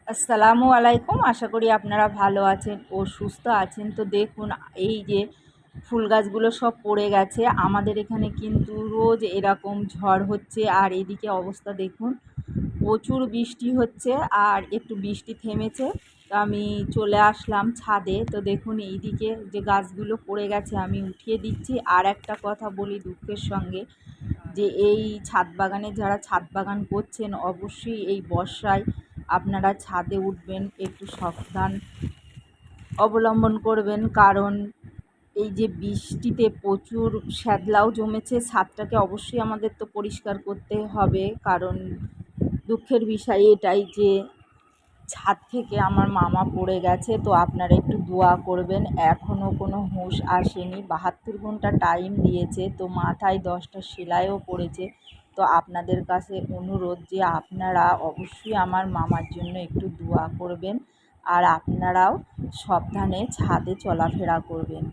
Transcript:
আসসালামু আলাইকুম। আশা করি আপনারা ভালো আছেন ও সুস্থ আছেন। তো দেখুন, এই যে ফুল গাছগুলো সব পড়ে গেছে। আমাদের এখানে কিন্তু রোজ এরকম ঝড় হচ্ছে, আর এদিকে অবস্থা দেখুন, প্রচুর বৃষ্টি হচ্ছে। আর একটু বৃষ্টি থেমেছে, তো আমি চলে আসলাম ছাদে। তো দেখুন, এইদিকে যে গাছগুলো পড়ে গেছে আমি উঠিয়ে দিচ্ছি। আর একটা কথা বলি দুঃখের সঙ্গে, যে এই ছাদ বাগানে যারা ছাদ বাগান করছেন, অবশ্যই এই বর্ষায় আপনারা ছাদে উঠবেন, একটু সাবধান অবলম্বন করবেন। কারণ এই যে বৃষ্টিতে প্রচুর শ্যাদলাও জমেছে, ছাদটাকে অবশ্যই আমাদের তো পরিষ্কার করতে হবে। কারণ দুঃখের বিষয় এটাই যে ছাদ থেকে আমার মামা পড়ে গেছে। তো আপনারা একটু দোয়া করবেন। এখনও কোনো হুঁশ আসেনি, 72 ঘন্টা টাইম দিয়েছে, তো মাথায় 10টা সেলাইও পড়েছে। তো আপনাদের কাছে অনুরোধ যে আপনারা অবশ্যই আমার মামার জন্য একটু দোয়া করবেন, আর আপনারাও সাবধানে ছাদে চলাফেরা করবেন।